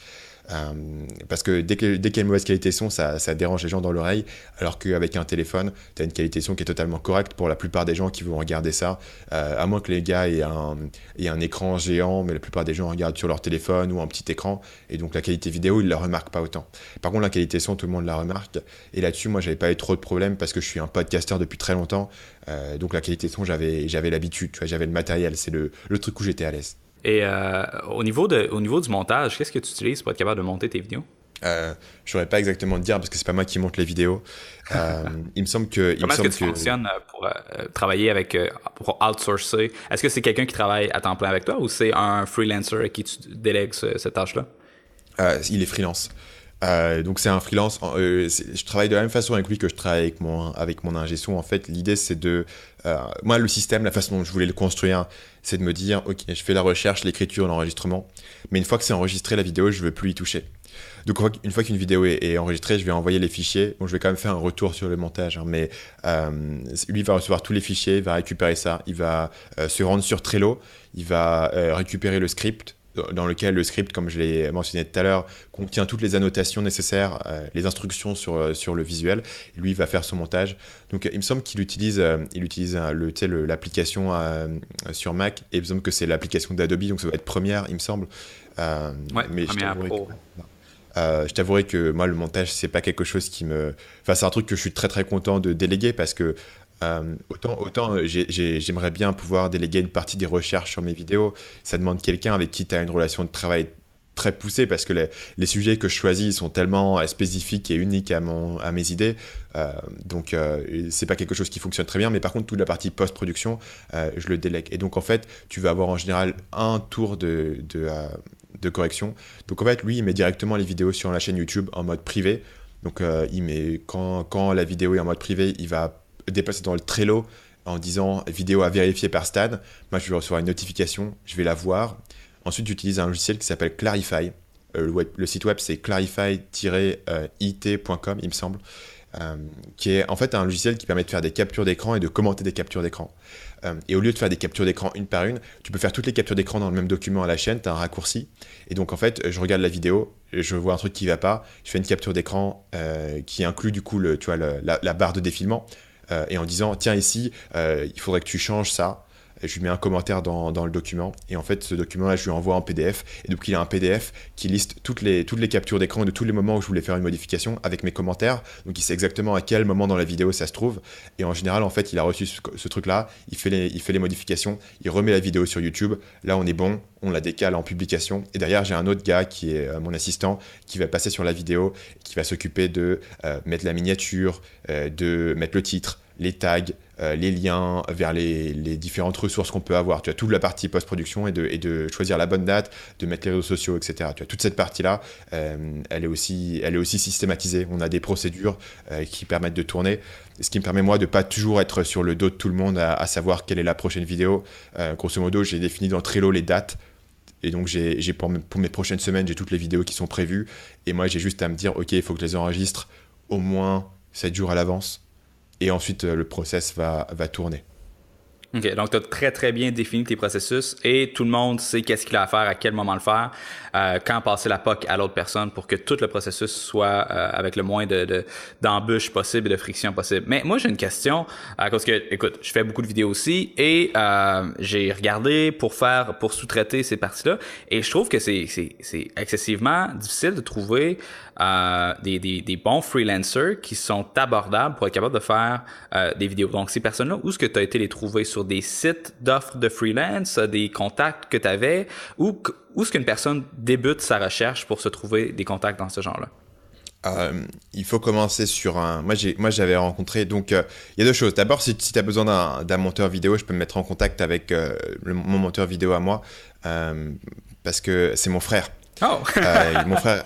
Speaker 2: Parce que dès qu'il y a une mauvaise qualité son, ça dérange les gens dans l'oreille, alors qu'avec un téléphone, tu as une qualité son qui est totalement correcte pour la plupart des gens qui vont regarder ça, à moins que les gars aient un écran géant, mais la plupart des gens regardent sur leur téléphone ou un petit écran, et donc la qualité vidéo, ils la remarquent pas autant. Par contre, la qualité son, tout le monde la remarque, et là-dessus, moi, j'avais pas eu trop de problèmes parce que je suis un podcasteur depuis très longtemps, donc la qualité son, j'avais l'habitude, tu vois, j'avais le matériel, c'est le truc où j'étais à l'aise.
Speaker 3: Et au niveau du montage, qu'est-ce que tu utilises pour être capable de monter tes vidéos?
Speaker 2: Je saurais pas exactement te dire parce que c'est pas moi qui monte les vidéos. Il me semble que.
Speaker 3: Comment est-ce que tu fonctionnes pour travailler pour outsourcer? Est-ce que c'est quelqu'un qui travaille à temps plein avec toi ou c'est un freelancer à qui tu délègues cette tâche-là?
Speaker 2: Il est freelance. Donc c'est un freelance. Je travaille de la même façon avec lui que je travaille avec mon ingé son. En fait, l'idée c'est moi le système, la façon dont je voulais le construire, c'est de me dire ok, je fais la recherche, l'écriture, l'enregistrement, mais une fois que c'est enregistré la vidéo, je veux plus y toucher. Donc une fois qu'une vidéo est enregistrée, je vais envoyer les fichiers. Bon, je vais quand même faire un retour sur le montage, hein, mais lui va recevoir tous les fichiers, il va récupérer ça, il va se rendre sur Trello, il va récupérer le script, dans lequel le script, comme je l'ai mentionné tout à l'heure, contient toutes les annotations nécessaires, les instructions sur le visuel. Et lui, il va faire son montage. Donc, il me semble qu'il utilise l'application sur Mac, et il me semble que c'est l'application d'Adobe, donc ça va être Premiere, il me semble.
Speaker 3: Ouais,
Speaker 2: mais
Speaker 3: Premiere Pro.
Speaker 2: Je t'avouerai que moi, le montage, c'est pas quelque chose qui me... Enfin, c'est un truc que je suis très très content de déléguer parce que autant j'aimerais bien pouvoir déléguer une partie des recherches sur mes vidéos. Ça demande quelqu'un avec qui tu as une relation de travail très poussée parce que les sujets que je choisis sont tellement spécifiques et uniques à mes idées. Donc, c'est pas quelque chose qui fonctionne très bien. Mais par contre, toute la partie post-production, je le délègue. Et donc, en fait, tu vas avoir en général un tour de correction. Donc, en fait, lui, il met directement les vidéos sur la chaîne YouTube en mode privé. Donc, quand la vidéo est en mode privé, il va déplacer dans le Trello en disant vidéo à vérifier par Stan. Moi, je vais recevoir une notification, je vais la voir. Ensuite, j'utilise un logiciel qui s'appelle Clarify. Le site web, c'est clarify-it.com, il me semble, qui est en fait un logiciel qui permet de faire des captures d'écran et de commenter des captures d'écran. Et au lieu de faire des captures d'écran une par une, tu peux faire toutes les captures d'écran dans le même document à la chaîne, tu as un raccourci. Et donc, en fait, je regarde la vidéo, je vois un truc qui ne va pas, je fais une capture d'écran qui inclut du coup la barre de défilement. Et en disant tiens ici il faudrait que tu changes ça, et je lui mets un commentaire dans le document et en fait ce document là je lui envoie en PDF et donc il a un PDF qui liste toutes les captures d'écran de tous les moments où je voulais faire une modification avec mes commentaires, donc il sait exactement à quel moment dans la vidéo ça se trouve et en général en fait il a reçu ce truc là, il fait les modifications, il remet la vidéo sur YouTube, là on est bon, on la décale en publication et derrière j'ai un autre gars qui est mon assistant qui va passer sur la vidéo, qui va s'occuper de mettre la miniature, de mettre le titre, les tags, les liens vers les différentes ressources qu'on peut avoir. Tu as toute la partie post-production et de choisir la bonne date, de mettre les réseaux sociaux, etc. Tu as toute cette partie-là, elle est aussi systématisée. On a des procédures qui permettent de tourner, ce qui me permet moi de pas toujours être sur le dos de tout le monde à savoir quelle est la prochaine vidéo. Grosso modo, j'ai défini dans Trello les dates. Et donc, pour mes prochaines semaines, j'ai toutes les vidéos qui sont prévues. Et moi, j'ai juste à me dire, OK, il faut que je les enregistre au moins 7 jours à l'avance. Et ensuite, le process va tourner.
Speaker 3: OK, donc tu as très très bien défini tes processus et tout le monde sait qu'est-ce qu'il a à faire, à quel moment le faire, quand passer la POC à l'autre personne pour que tout le processus soit avec le moins d'embûches possible et de friction possible. Mais moi j'ai une question, parce que écoute, je fais beaucoup de vidéos aussi et j'ai regardé pour sous-traiter ces parties-là et je trouve que c'est excessivement difficile de trouver des bons freelancers qui sont abordables pour être capables de faire des vidéos. Donc ces personnes-là, où est-ce que tu as été les trouver? Sur des sites d'offres de freelance, des contacts que tu avais, où est-ce qu'une personne débute sa recherche pour se trouver des contacts dans ce genre-là?
Speaker 2: Il faut commencer sur un... Moi, j'avais rencontré... Donc, il y a deux choses. D'abord, si tu as besoin d'un monteur vidéo, je peux me mettre en contact avec mon monteur vidéo à moi, parce que c'est mon frère.
Speaker 3: Oh!
Speaker 2: Mon frère,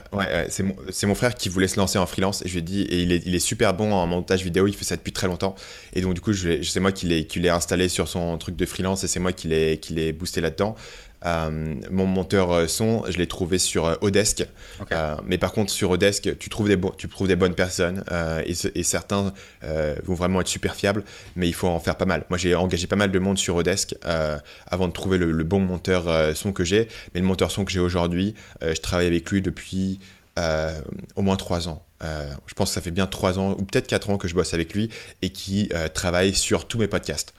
Speaker 2: c'est mon frère qui voulait se lancer en freelance et je lui ai dit, et il est super bon en montage vidéo, il fait ça depuis très longtemps et donc du coup c'est moi qui l'ai installé sur son truc de freelance et c'est moi qui l'ai boosté là-dedans. Mon monteur son, je l'ai trouvé sur Odesk. Okay. Mais par contre, sur Odesk, tu trouves des bonnes personnes et certains vont vraiment être super fiables, mais il faut en faire pas mal. Moi, j'ai engagé pas mal de monde sur Odesk avant de trouver le bon monteur son que j'ai. Mais le monteur son que j'ai aujourd'hui, je travaille avec lui depuis au moins 3 ans. Je pense que ça fait bien 3 ans ou peut-être 4 ans que je bosse avec lui et qui travaille sur tous mes podcasts.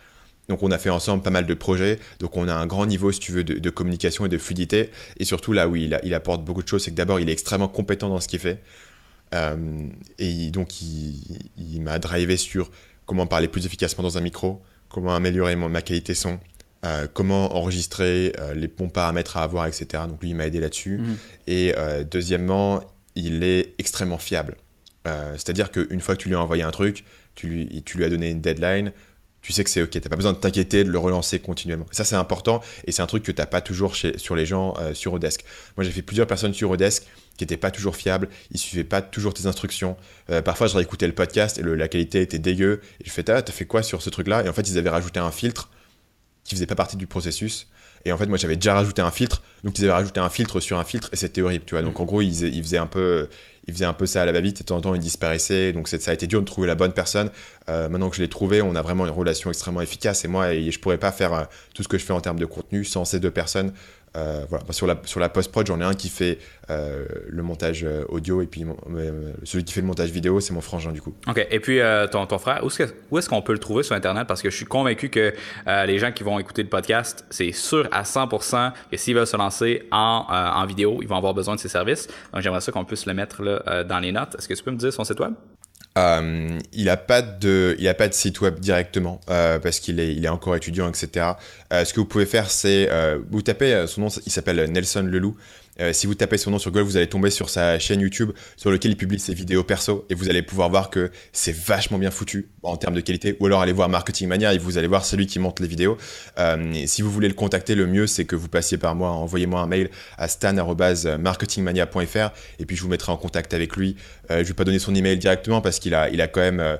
Speaker 2: Donc on a fait ensemble pas mal de projets, donc on a un grand niveau si tu veux de communication et de fluidité, et surtout là où il apporte beaucoup de choses, c'est que d'abord il est extrêmement compétent dans ce qu'il fait, et donc il m'a drivé sur comment parler plus efficacement dans un micro, comment améliorer ma qualité son, comment enregistrer, les bons paramètres à avoir, etc. Donc lui il m'a aidé là-dessus, et deuxièmement il est extrêmement fiable, c'est-à-dire qu'une fois que tu lui as envoyé un truc, tu lui as donné une deadline, tu sais que c'est OK, t'as pas besoin de t'inquiéter, de le relancer continuellement. Ça, c'est important et c'est un truc que t'as pas toujours sur les gens sur Odesk. Moi, j'ai fait plusieurs personnes sur Odesk qui étaient pas toujours fiables, ils suivaient pas toujours tes instructions. Parfois, je réécoutais le podcast et la qualité était dégueu. Et je fais, t'as fait quoi sur ce truc-là? Et en fait, ils avaient rajouté un filtre qui faisait pas partie du processus. Et en fait, moi, j'avais déjà rajouté un filtre, donc ils avaient rajouté un filtre sur un filtre et c'était horrible, tu vois. Donc en gros, ils faisaient un peu ça à la va-vite et de temps en temps, ils disparaissaient. Donc ça a été dur de trouver la bonne personne. Maintenant que je l'ai trouvé, on a vraiment une relation extrêmement efficace. Et moi, je pourrais pas faire tout ce que je fais en termes de contenu sans ces deux personnes. Voilà. Sur la post-prod, j'en ai un qui fait le montage audio et puis celui qui fait le montage vidéo, c'est mon frangin du coup.
Speaker 3: OK. Et puis ton frère, où est-ce qu'on peut le trouver sur Internet? Parce que je suis convaincu que les gens qui vont écouter le podcast, c'est sûr à 100% que s'ils veulent se lancer en vidéo, ils vont avoir besoin de ces services. Donc j'aimerais ça qu'on puisse le mettre là, dans les notes. Est-ce que tu peux me dire son site web?
Speaker 2: Il a pas de site web directement parce qu'il est encore étudiant, etc. Ce que vous pouvez faire, c'est vous tapez son nom, il s'appelle Nelson Leloup. Si vous tapez son nom sur Google, vous allez tomber sur sa chaîne YouTube sur laquelle il publie ses vidéos perso et vous allez pouvoir voir que c'est vachement bien foutu en termes de qualité. Ou alors allez voir Marketing Mania et vous allez voir celui qui monte les vidéos. Et si vous voulez le contacter, le mieux c'est que vous passiez par moi, envoyez-moi un mail à stan@marketingmania.fr et puis je vous mettrai en contact avec lui. Je vais pas donner son email directement parce qu'il a quand même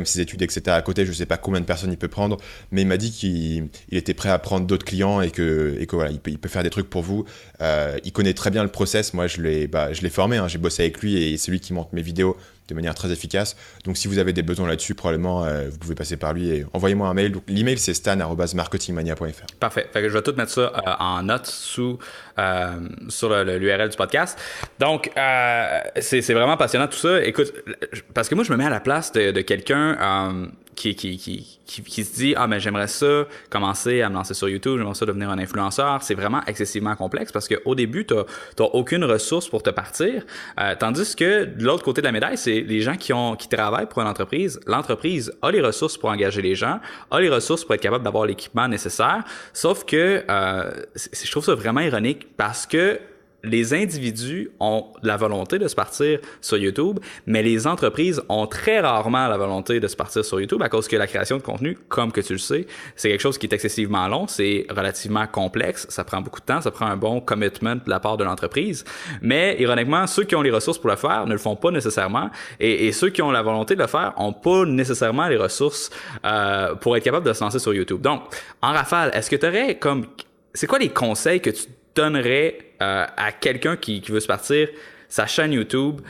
Speaker 2: ses études, etc. à côté. Je sais pas combien de personnes il peut prendre, mais il m'a dit qu'il était prêt à prendre d'autres clients et que voilà, il peut faire des trucs pour vous. Il connaît très bien le process. Moi, je l'ai formé. J'ai bossé avec lui et c'est lui qui monte mes vidéos de manière très efficace. Donc, si vous avez des besoins là-dessus, probablement, vous pouvez passer par lui et envoyez-moi un mail. Donc, l'email, c'est stan@marketingmania.fr.
Speaker 3: Parfait. Fait que je vais tout mettre ça en note sur l'URL du podcast. Donc, c'est vraiment passionnant tout ça. Écoute, parce que moi, je me mets à la place de quelqu'un qui se dit mais j'aimerais ça commencer à me lancer sur YouTube, j'aimerais ça devenir un influenceur. C'est vraiment excessivement complexe parce qu'au début, t'as aucune ressource pour te partir. Tandis que de l'autre côté de la médaille, c'est les gens qui travaillent pour une entreprise. L'entreprise a les ressources pour engager les gens, a les ressources pour être capable d'avoir l'équipement nécessaire. Sauf que je trouve ça vraiment ironique parce que les individus ont la volonté de se partir sur YouTube, mais les entreprises ont très rarement la volonté de se partir sur YouTube à cause que la création de contenu, comme que tu le sais, c'est quelque chose qui est excessivement long, c'est relativement complexe, ça prend beaucoup de temps, ça prend un bon commitment de la part de l'entreprise. Mais ironiquement, ceux qui ont les ressources pour le faire ne le font pas nécessairement, et ceux qui ont la volonté de le faire ont pas nécessairement les ressources pour être capable de se lancer sur YouTube. Donc, en rafale, est-ce que tu aurais c'est quoi les conseils que donnerais à quelqu'un qui veut se partir sa chaîne YouTube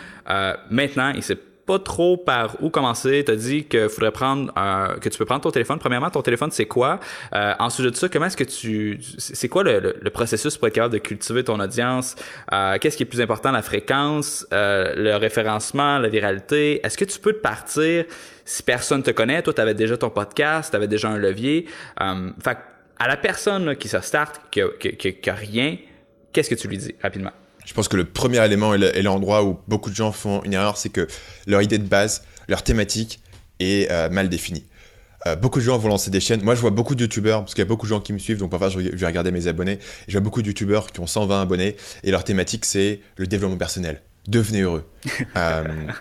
Speaker 3: maintenant, il sait pas trop par où commencer. T'as dit que faudrait que tu peux prendre ton téléphone. Premièrement, ton téléphone, c'est quoi? Ensuite de ça, comment est-ce que c'est quoi le processus pour être capable de cultiver ton audience? Qu'est-ce qui est plus important? La fréquence, le référencement, la viralité? Est-ce que tu peux te partir si personne te connaît? Toi, t'avais déjà ton podcast, t'avais déjà un levier. Fait à la personne là, qui se start, qui a rien, qu'est-ce que tu lui dis rapidement?
Speaker 2: Je pense que le premier élément et l'endroit où beaucoup de gens font une erreur, c'est que leur idée de base, leur thématique est mal définie. Beaucoup de gens vont lancer des chaînes. Moi, je vois beaucoup de youtubeurs, parce qu'il y a beaucoup de gens qui me suivent, donc parfois je vais regarder mes abonnés. Je vois beaucoup de youtubeurs qui ont 120 abonnés, et leur thématique, c'est le développement personnel. Devenez heureux.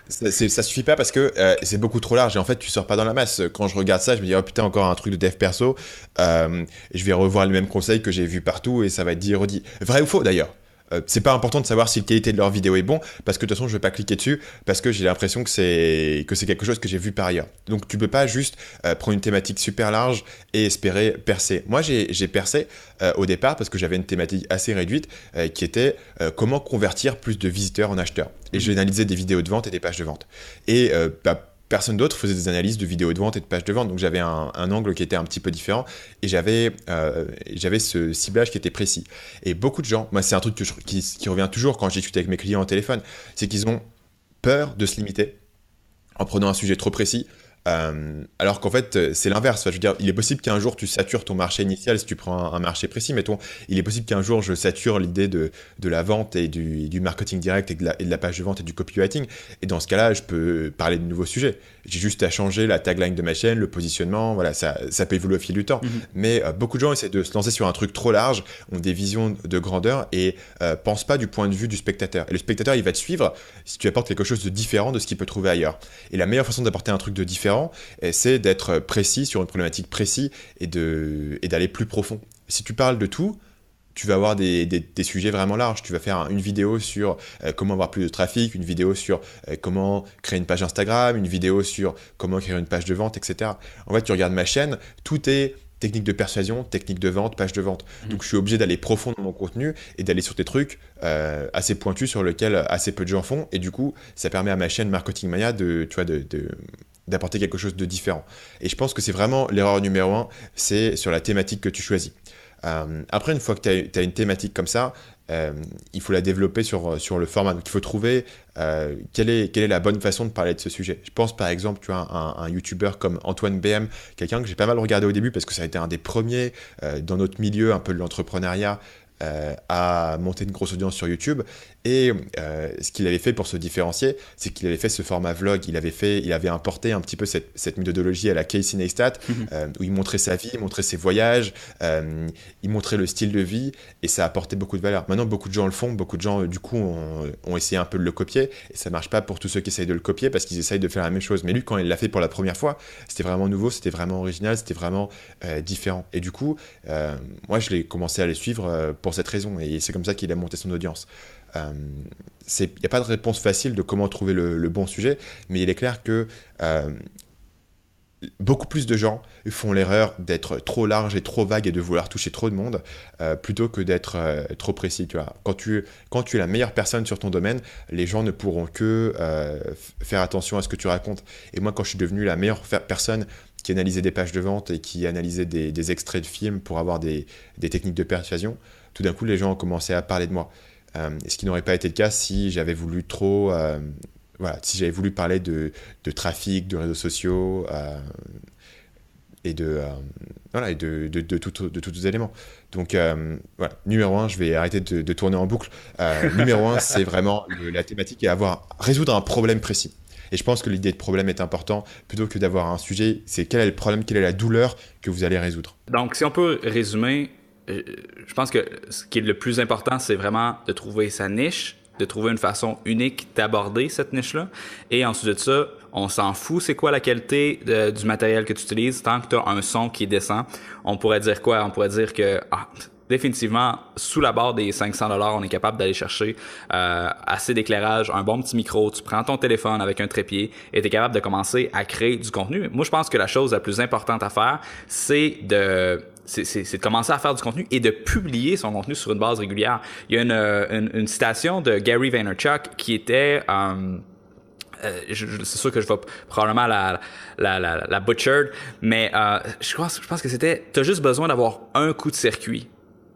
Speaker 2: Ça suffit pas parce que c'est beaucoup trop large et en fait tu sors pas dans la masse. Quand je regarde ça, je me dis oh putain encore un truc de dev perso. Je vais revoir les mêmes conseils que j'ai vus partout et ça va être dit et redit. Vrai ou faux d'ailleurs. C'est pas important de savoir si la qualité de leur vidéo est bon parce que de toute façon je vais pas cliquer dessus parce que j'ai l'impression que c'est quelque chose que j'ai vu par ailleurs. Donc tu peux pas juste prendre une thématique super large et espérer percer. Moi j'ai percé au départ parce que j'avais une thématique assez réduite qui était comment convertir plus de visiteurs en acheteurs. Et j'ai analysé des vidéos de vente et des pages de vente. Et personne d'autre faisait des analyses de vidéos de vente et de pages de vente, donc j'avais un angle qui était un petit peu différent et j'avais ce ciblage qui était précis. Et beaucoup de gens, moi c'est un truc qui revient toujours quand je discute avec mes clients au téléphone, c'est qu'ils ont peur de se limiter en prenant un sujet trop précis. Alors qu'en fait c'est l'inverse, enfin, je veux dire, il est possible qu'un jour tu satures ton marché initial si tu prends un marché précis, mettons, il est possible qu'un jour je sature l'idée de la vente et du marketing direct et de la page de vente et du copywriting, et dans ce cas-là je peux parler de nouveaux sujets, j'ai juste à changer la tagline de ma chaîne, le positionnement, voilà, ça peut évoluer au fil du temps. Mais beaucoup de gens essaient de se lancer sur un truc trop large, ont des visions de grandeur et pensent pas du point de vue du spectateur, et le spectateur il va te suivre si tu apportes quelque chose de différent de ce qu'il peut trouver ailleurs, et la meilleure façon d'apporter un truc de différent, c'est d'être précis sur une problématique précise et d'aller plus profond. Si tu parles de tout, tu vas avoir des sujets vraiment larges. Tu vas faire une vidéo sur comment avoir plus de trafic, une vidéo sur comment créer une page Instagram, une vidéo sur comment créer une page de vente, etc. En fait, tu regardes ma chaîne, tout est technique de persuasion, technique de vente, page de vente. Donc je suis obligé d'aller profond dans mon contenu et d'aller sur des trucs assez pointus sur lesquels assez peu de gens font. Et du coup, ça permet à ma chaîne Marketing Mania d'apporter quelque chose de différent. Et je pense que c'est vraiment l'erreur numéro 1, c'est sur la thématique que tu choisis. Après, une fois que tu as une thématique comme ça, il faut la développer sur le format. Donc il faut trouver quelle est la bonne façon de parler de ce sujet. Je pense par exemple, tu as un YouTuber comme Antoine BM, quelqu'un que j'ai pas mal regardé au début parce que ça a été un des premiers dans notre milieu un peu de l'entrepreneuriat à monter une grosse audience sur YouTube. Et ce qu'il avait fait pour se différencier, c'est qu'il avait fait ce format vlog. Il avait importé un petit peu cette méthodologie à la Casey Neistat, où il montrait sa vie, il montrait ses voyages, il montrait le style de vie, et ça apportait beaucoup de valeur. Maintenant, beaucoup de gens le font, beaucoup de gens, du coup, ont essayé un peu de le copier, et ça marche pas pour tous ceux qui essayent de le copier, parce qu'ils essayent de faire la même chose. Mais lui, quand il l'a fait pour la première fois, c'était vraiment nouveau, c'était vraiment original, c'était vraiment différent. Et du coup, moi, je l'ai commencé à les suivre pour cette raison, et c'est comme ça qu'il a monté son audience. Il n'y a pas de réponse facile de comment trouver le bon sujet, mais il est clair que beaucoup plus de gens font l'erreur d'être trop large et trop vague et de vouloir toucher trop de monde plutôt que d'être trop précis. Tu vois. Quand tu es la meilleure personne sur ton domaine, les gens ne pourront que faire attention à ce que tu racontes. Et moi, quand je suis devenu la meilleure personne qui analysait des pages de vente et qui analysait des extraits de films pour avoir des techniques de persuasion, tout d'un coup, les gens ont commencé à parler de moi. Ce qui n'aurait pas été le cas si j'avais voulu si j'avais voulu parler de trafic, de réseaux sociaux et de tous les éléments. Donc numéro 1, je vais arrêter de tourner en boucle. Numéro 1, c'est vraiment la thématique et résoudre un problème précis. Et je pense que l'idée de problème est important plutôt que d'avoir un sujet. C'est quel est le problème, quelle est la douleur que vous allez résoudre.
Speaker 3: Donc, si on peut résumer, je pense que ce qui est le plus important, c'est vraiment de trouver sa niche, de trouver une façon unique d'aborder cette niche-là. Et ensuite de ça, on s'en fout c'est quoi la qualité du matériel que tu utilises. Tant que tu as un son qui est décent, on pourrait dire quoi? On pourrait dire que définitivement, sous la barre des 500$, on est capable d'aller chercher assez d'éclairage, un bon petit micro, tu prends ton téléphone avec un trépied et tu es capable de commencer à créer du contenu. Moi, je pense que la chose la plus importante à faire, c'est c'est de commencer à faire du contenu et de publier son contenu sur une base régulière. Il y a une citation de Gary Vaynerchuk qui était... c'est sûr que je vais probablement la butchered, mais je pense que c'était t'as juste besoin d'avoir un coup de circuit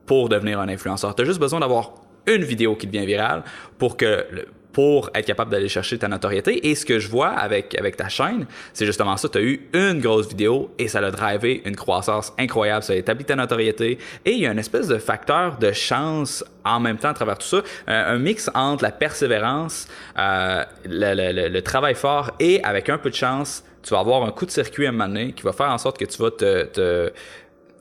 Speaker 3: pour devenir un influenceur. T'as juste besoin d'avoir une vidéo qui devient virale pour être capable d'aller chercher ta notoriété. Et ce que je vois avec ta chaîne, c'est justement ça. Tu as eu une grosse vidéo et ça a drivé une croissance incroyable. Ça a établi ta notoriété. Et il y a une espèce de facteur de chance en même temps à travers tout ça. Un mix entre la persévérance, le travail fort et avec un peu de chance, tu vas avoir un coup de circuit à un moment donné qui va faire en sorte que tu vas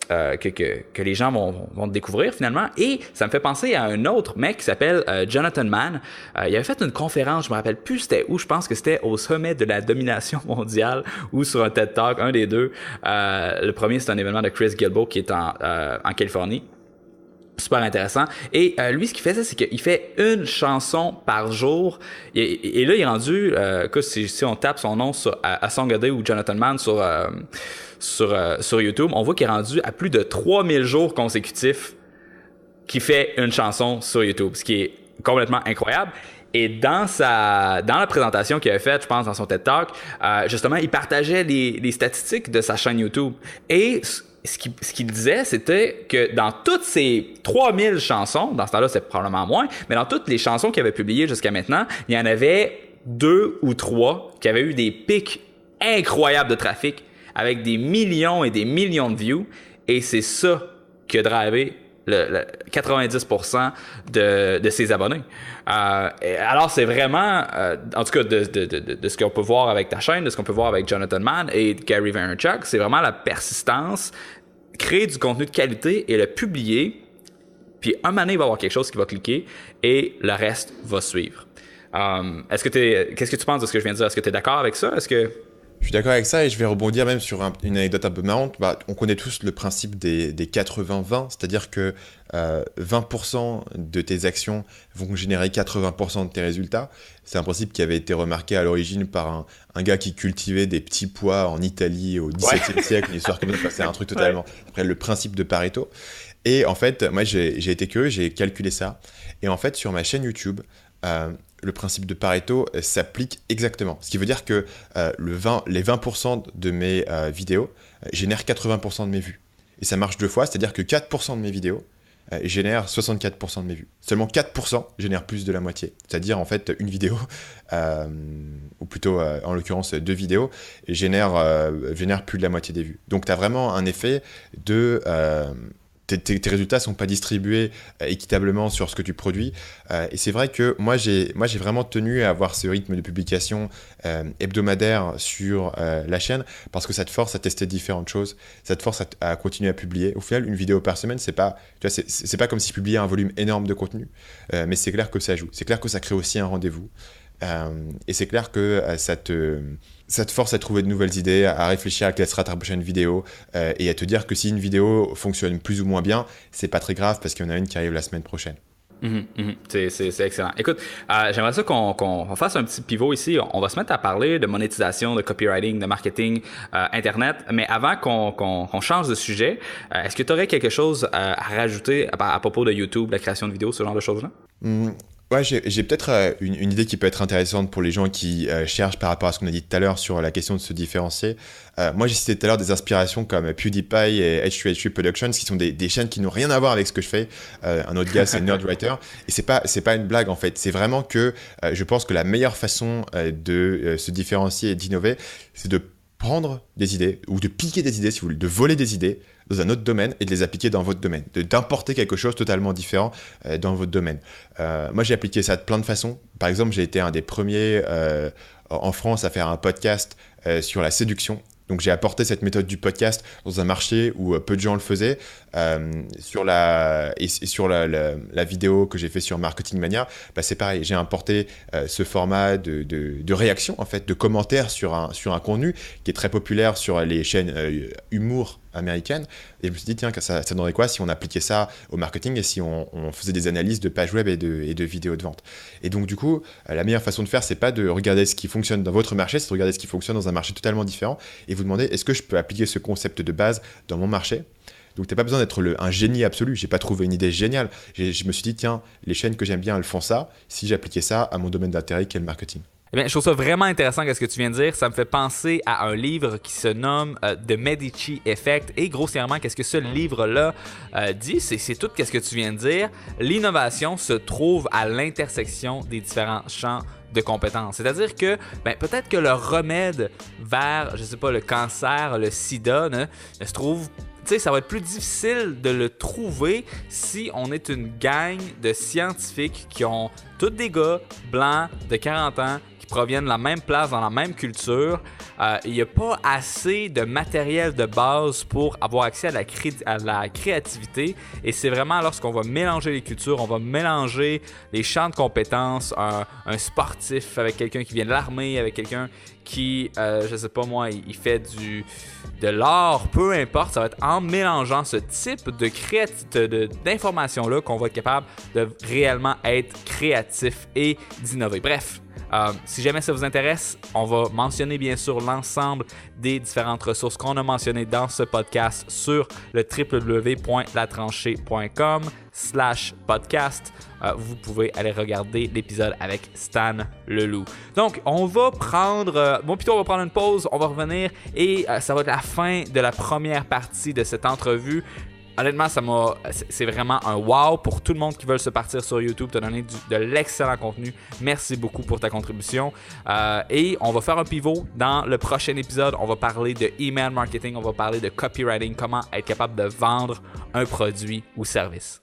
Speaker 3: que les gens vont te découvrir finalement. Et ça me fait penser à un autre mec qui s'appelle Jonathan Mann. Il avait fait une conférence, je me rappelle plus c'était où, je pense que c'était au sommet de la domination mondiale ou sur un TED Talk, un des deux. Le premier, c'est un événement de Chris Guillebeau qui est en Californie. Super intéressant. Et lui, ce qu'il faisait, c'est qu'il fait une chanson par jour. Et là, il est rendu, si on tape son nom à Song A Day ou Jonathan Mann sur YouTube, on voit qu'il est rendu à plus de 3000 jours consécutifs qu'il fait une chanson sur YouTube, ce qui est complètement incroyable. Et dans la présentation qu'il avait faite, je pense, dans son TED Talk, justement, il partageait les statistiques de sa chaîne YouTube. Et ce qu'il disait, c'était que dans toutes ces 3000 chansons, dans ce temps-là, c'est probablement moins, mais dans toutes les chansons qu'il avait publiées jusqu'à maintenant, il y en avait 2 ou 3 qui avaient eu des pics incroyables de trafic avec des millions et des millions de views. Et c'est ça qui a drivé le 90% de ses abonnés. Alors, c'est vraiment, en tout cas, de ce qu'on peut voir avec ta chaîne, de ce qu'on peut voir avec Jonathan Mann et Gary Vaynerchuk, c'est vraiment la persistance, créer du contenu de qualité et le publier. Puis, un moment donné, il va y avoir quelque chose qui va cliquer et le reste va suivre. Qu'est-ce que tu penses de ce que je viens de dire? Est-ce que tu es d'accord avec ça?
Speaker 2: Je suis d'accord avec ça et je vais rebondir même sur une anecdote un peu marrante. On connaît tous le principe des 80-20, c'est-à-dire que 20% de tes actions vont générer 80% de tes résultats. C'est un principe qui avait été remarqué à l'origine par un gars qui cultivait des petits pois en Italie au XVIIe siècle, une histoire comme ça, c'est un truc totalement après le principe de Pareto. Et en fait, moi j'ai été curieux, j'ai calculé ça. Et en fait, sur ma chaîne YouTube, le principe de Pareto s'applique exactement. Ce qui veut dire que les 20% de mes vidéos génèrent 80% de mes vues. Et ça marche 2 fois, c'est-à-dire que 4% de mes vidéos génèrent 64% de mes vues. Seulement 4% génèrent plus de la moitié. C'est-à-dire en fait une vidéo, ou plutôt en l'occurrence 2 vidéos, génèrent plus de la moitié des vues. Donc tu as vraiment un effet de... Tes résultats sont pas distribués équitablement sur ce que tu produis. Et c'est vrai que moi j'ai vraiment tenu à avoir ce rythme de publication hebdomadaire sur la chaîne parce que ça te force à tester différentes choses, ça te force à continuer à publier. Au final, une vidéo par semaine, c'est pas comme si je publiais un volume énorme de contenu, mais c'est clair que ça joue. C'est clair que ça crée aussi un rendez-vous. Et c'est clair que ça te force à trouver de nouvelles idées, à réfléchir à quelle sera ta prochaine vidéo et à te dire que si une vidéo fonctionne plus ou moins bien, c'est pas très grave parce qu'il y en a une qui arrive la semaine prochaine.
Speaker 3: C'est excellent. Écoute, j'aimerais ça qu'on fasse un petit pivot ici. On va se mettre à parler de monétisation, de copywriting, de marketing, Internet. Mais avant qu'on change de sujet, est-ce que tu aurais quelque chose à rajouter à propos de YouTube, la création de vidéos, ce genre de choses-là?
Speaker 2: Ouais, j'ai peut-être une idée qui peut être intéressante pour les gens qui cherchent par rapport à ce qu'on a dit tout à l'heure sur la question de se différencier. Moi, j'ai cité tout à l'heure des inspirations comme PewDiePie et H3H3 Productions, qui sont des chaînes qui n'ont rien à voir avec ce que je fais. Un autre gars, c'est Nerdwriter. Et c'est pas une blague, en fait. C'est vraiment que je pense que la meilleure façon de se différencier et d'innover, c'est de prendre des idées, ou de piquer des idées, si vous voulez, de voler des idées dans un autre domaine et de les appliquer dans votre domaine, d'importer quelque chose totalement différent dans votre domaine. Moi, j'ai appliqué ça de plein de façons. Par exemple, j'ai été un des premiers en France à faire un podcast sur la séduction. Donc, j'ai apporté cette méthode du podcast dans un marché où peu de gens le faisaient. Sur la vidéo que j'ai fait sur Marketing Mania, c'est pareil. J'ai importé ce format de réaction, en fait, de commentaires sur un contenu qui est très populaire sur les chaînes humour américaines. Et je me suis dit, tiens, ça donnerait quoi si on appliquait ça au marketing et si on faisait des analyses de pages web et de vidéos de vente. Et donc, du coup, la meilleure façon de faire, c'est pas de regarder ce qui fonctionne dans votre marché, c'est de regarder ce qui fonctionne dans un marché totalement différent et vous demander, est-ce que je peux appliquer ce concept de base dans mon marché ? Donc, t'as pas besoin d'être un génie absolu. J'ai pas trouvé une idée géniale. Je me suis dit, tiens, les chaînes que j'aime bien, elles font ça. Si j'appliquais ça à mon domaine d'intérêt, qui est le marketing.
Speaker 3: Eh bien, je trouve ça vraiment intéressant ce que tu viens de dire. Ça me fait penser à un livre qui se nomme The Medici Effect. Et grossièrement, qu'est-ce que ce livre-là dit? C'est tout ce que tu viens de dire. L'innovation se trouve à l'intersection des différents champs de compétences. C'est-à-dire que peut-être que le remède vers, je sais pas, le cancer, le sida, ne se trouve... Tu sais, ça va être plus difficile de le trouver si on est une gang de scientifiques qui ont tous des gars blancs de 40 ans qui proviennent de la même place, dans la même culture. Il n'y a pas assez de matériel de base pour avoir accès à la créativité. Et c'est vraiment lorsqu'on va mélanger les cultures, on va mélanger les champs de compétences, un sportif avec quelqu'un qui vient de l'armée, avec quelqu'un qui, je sais pas moi, il fait de l'art, peu importe, ça va être en mélangeant ce type d'informations-là qu'on va être capable de réellement être créatif et d'innover. Bref, si jamais ça vous intéresse, on va mentionner bien sûr l'ensemble des différentes ressources qu'on a mentionnées dans ce podcast sur le www.latranchée.com/podcast. Vous pouvez aller regarder l'épisode avec Stan Leloup. Donc, on va prendre une pause, on va revenir et ça va être la fin de la première partie de cette entrevue. Honnêtement, c'est vraiment un wow pour tout le monde qui veut se partir sur YouTube, te donner de l'excellent contenu. Merci beaucoup pour ta contribution. Et on va faire un pivot dans le prochain épisode. On va parler de email marketing, on va parler de copywriting, comment être capable de vendre un produit ou service.